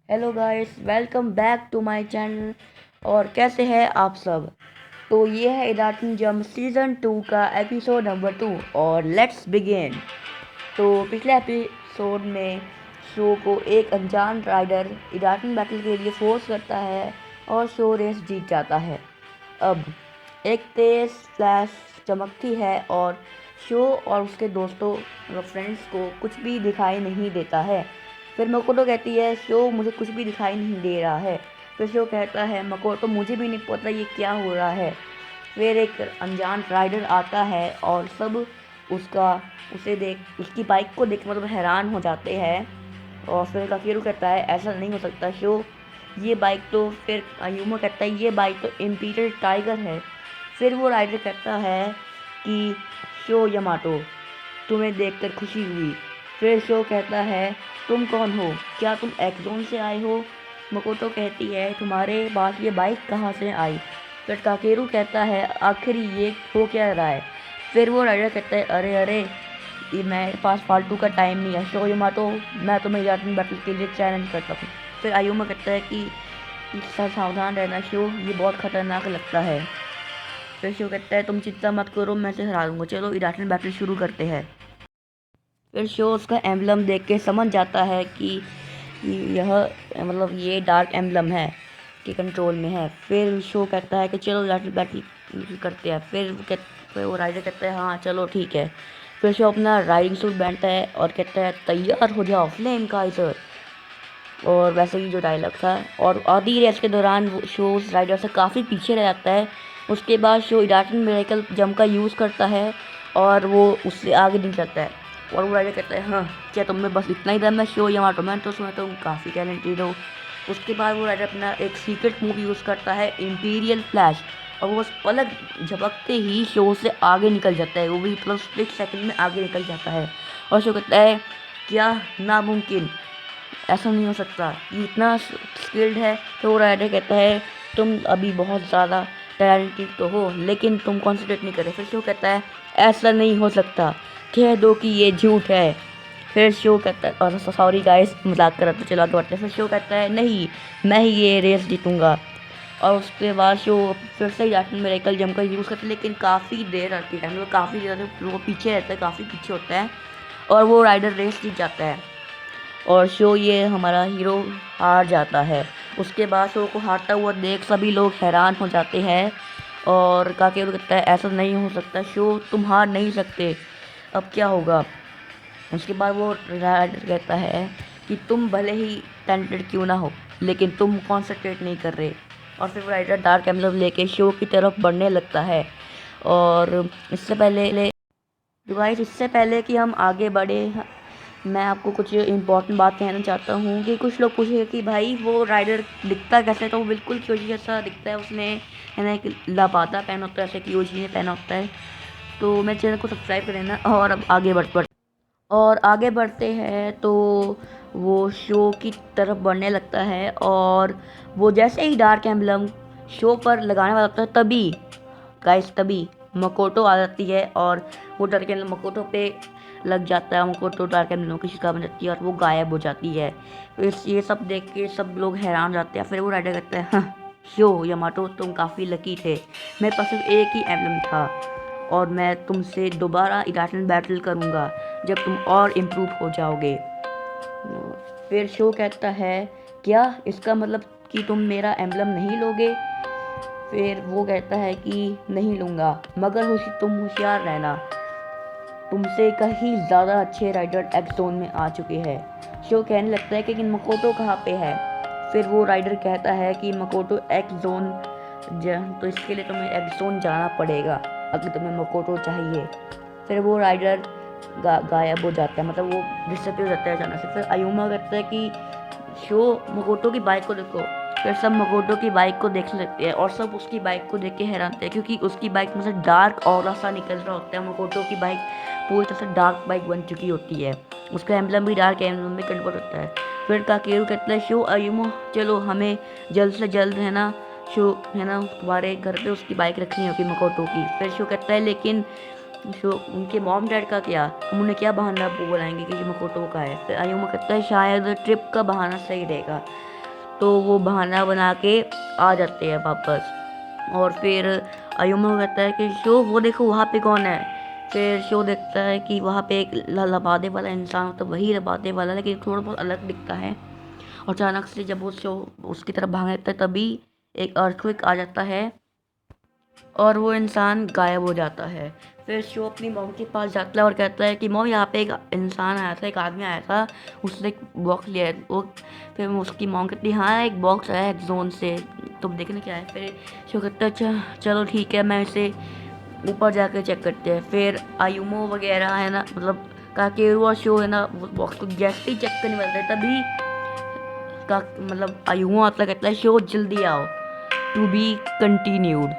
Hello guys, welcome back to my channel. और कैसे हैं आप सब। तो ये है इडाटन जम सीज़न 2 का एपिसोड नंबर 2 और लेट्स बिगिन। तो पिछले एपिसोड में शो को एक अनजान राइडर इडाटन बैटल के लिए फोर्स करता है और शो रेस जीत जाता है। अब एक तेज फ्लैश चमकती है और शो और उसके दोस्तों मतलब फ्रेंड्स को कुछ भी दिखाई नहीं देता है। फिर मकोटो कहती है शो मुझे कुछ भी दिखाई नहीं दे रहा है। फिर शो कहता है मकोटो मुझे भी नहीं पता ये क्या हो रहा है। फिर एक अनजान राइडर आता है और सब उसका उसे देख उसकी बाइक को देख मतलब हैरान हो जाते हैं। और फिर काफिरू कहता है ऐसा नहीं हो सकता शो, ये बाइक तो फिर अयूमा कहता है ये बाइक तो इम्पीरियल टाइगर है। फिर वो राइडर कहता है कि शो यमाटो तुम्हें देखकर खुशी हुई। फिर शो कहता है तुम कौन हो, क्या तुम एक्सोन से आए हो। मकोटो कहती है तुम्हारे पास ये बाइक कहाँ से आई। फिर काकेरू कहता है आखिर ये हो क्या रहा है। फिर वो राइडर कहता है अरे अरे ये मेरे पास फालतू का टाइम नहीं है शो यमाटो, मैं तुम्हें यार्टन बैटल के लिए चैलेंज करता हूँ। फिर आयुमा कहता है कि सावधान रहना शो, ये बहुत खतरनाक लगता है। फिर शो कहता है तुम चिंता मत करो मैं इसे हरा दूंगा, चलो इडाटन बैटल शुरू करते हैं। फिर शो उसका एम्बलम देख के समझ जाता है कि यह मतलब ये डार्क एम्बलम है कि कंट्रोल में है। फिर शो कहता है कि चलो इडाटन बैटल करते हैं। फिर वो राइडर कहता है हाँ चलो ठीक है। फिर शो अपना राइडिंग सूट पहनता है और कहता है तैयार हो जाओ फ्लेम काइजर। और वैसे ही जो डायलॉग था और आधी रेस के दौरान वो शो उस राइडर से काफ़ी पीछे रह जाता है। उसके बाद शो इडाटन मिरेकल जम का यूज़ करता है और वो उससे आगे निकल जाता है। और वो राइडर कहता है हाँ क्या तुम में बस इतना ही दम है शो यमाटो, मैं तो सुना तुम काफ़ी टैलेंटेड हो। उसके बाद वो राइडर अपना एक सीक्रेट मूव यूज़ करता है इम्पीरियल फ्लैश, और वो पलक झपकते ही शो से आगे निकल जाता है, वो भी प्लस स्प्लिट सेकंड में आगे निकल जाता है। और शो कहता है क्या नामुमकिन, ऐसा नहीं हो सकता, ये इतना स्किल्ड है। तो वो राइडर कहता है तुम अभी बहुत ज़्यादा टैलेंटेड तो हो लेकिन तुम कॉन्सेंट्रेट नहीं कर रहे। फिर शो कहता है ऐसा नहीं हो सकता, कह दो कि ये झूठ है। फिर शो कहता है और सॉरी गाइस मजाक कर रहा था, चलो आगे बढ़ते हैं। फिर शो कहता है नहीं मैं ही ये रेस जीतूंगा। और उसके बाद शो फिर से जाटन मेरेकल जम का यूज़ करता है लेकिन काफ़ी देर रहती है, टाइम काफ़ी ज़्यादा वो पीछे रहता है, काफ़ी पीछे होता है और वो राइडर रेस जीत जाता है। और शो ये हमारा हीरो हार जाता है। उसके बाद शो को हारता हुआ देख सभी लोग हैरान हो जाते हैं और काकेरू कहता है ऐसा नहीं हो सकता शो, तुम हार नहीं सकते, अब क्या होगा। उसके बाद वो राइडर कहता है कि तुम भले ही टैलेंटेड क्यों ना हो लेकिन तुम कॉन्सेंट्रेट नहीं कर रहे। और फिर वो राइडर डार्क एम्बलम लेके शो की तरफ बढ़ने लगता है। और इससे पहले कि हम आगे बढ़े, मैं आपको कुछ इम्पोर्टेंट बात कहना चाहता हूँ कि कुछ लोग पूछेंगे कि भाई वो राइडर दिखता कैसे है, तो वो बिल्कुल क्योजी जैसा दिखता है। उसने है ना एक लापाता पहना होता है, ऐसे क्योजी ने पहना होता है। तो मेरे चैनल को सब्सक्राइब कर लेना। और अब आगे बढ़ते हैं तो वो शो की तरफ बढ़ने लगता है और वो जैसे ही डार्क एम्बलम शो पर लगाने वाला होता है तभी मकोटो आ जाती है और वो डार्क एम्बलम मकोटो पे लग जाता है। मकोटो डार्क एम्बलम की शिकार बन जाती है और वो गायब हो जाती है। ये सब देख के सब लोग हैरान हो जाते हैं। फिर वो राइडर कहता है हाँ शो यामाटो तुम काफ़ी लकी थे, मेरे पास सिर्फ एक ही एम्बलम था और मैं तुमसे दोबारा इडाटन बैटल करूँगा जब तुम और इम्प्रूव हो जाओगे। फिर शो कहता है क्या इसका मतलब कि तुम मेरा एम्बलम नहीं लोगे। फिर वो कहता है कि नहीं लूँगा मगर तुम होशियार रहना, तुमसे कहीं ज़्यादा अच्छे राइडर एक्स जोन में आ चुके हैं। शो कहने लगता है कि मकोटो कहाँ पे है। फिर वो राइडर कहता है कि मकोटो एक्स जोन तो इसके लिए तुम्हें एक्स जोन जाना पड़ेगा अगर तुम्हें मकोटो चाहिए। फिर वो राइडर गायब हो जाता है, मतलब वो डिसअपीयर हो जाता है अचानक से। फिर अयूमा कहता है कि शो मकोटो की बाइक को देखो। फिर सब मकोटो की बाइक को देखने लगते हैं और सब उसकी बाइक को देख के हैरान होते हैं क्योंकि उसकी बाइक में से डार्क ऑरा सा निकल रहा होता है। मकोटो की बाइक पूरी तरह से डार्क बाइक बन चुकी होती है, उसका एम्बलम भी डार्क एम्बलम में कन्वर्ट होता है। फिर काकेरू कहता है शो अयूमो चलो हमें जल्द से जल्द है ना शो है ना तुम्हारे घर पे उसकी बाइक रखनी होगी मकोटो की। फिर शो कहता है लेकिन शो उनके मॉम डैड का क्या, हम उन्हें क्या बहाना बुलाएंगे कि मकोटो का है। फिर अयूमा कहता है शायद ट्रिप का बहाना सही रहेगा। तो वो बहाना बना के आ जाते हैं वापस। और फिर अयुमा कहता है कि शो वो देखो वहाँ पे कौन है। फिर शो देखता है कि वहाँ पे एक लबादे वाला इंसान, तो वही लबादे वाला लेकिन थोड़ा बहुत अलग दिखता है। और अचानक से जब वो शो उसकी तरफ भागने लगता है तभी एक अर्थक्वेक आ जाता है और वो इंसान गायब हो जाता है। फिर शो अपनी मॉम के पास जाता है और कहता है कि मॉम यहाँ पे एक इंसान आया था, एक आदमी आया था, उसने एक बॉक्स लिया है वो। फिर उसकी मॉम कहती है हाँ एक बॉक्स आया है जोन से, तुम देखने क्या है। फिर शो कहता है चलो ठीक है, मैं इसे ऊपर जाकर चेक करते हैं। फिर आयुमो वगैरह है ना, मतलब काकेरू और शो है ना, वो बॉक्स को जैसे ही चेक करने वाले थे तभी का मतलब आयुमो आता कहता है शो जल्दी आओ, टू बी कंटिन्यूड।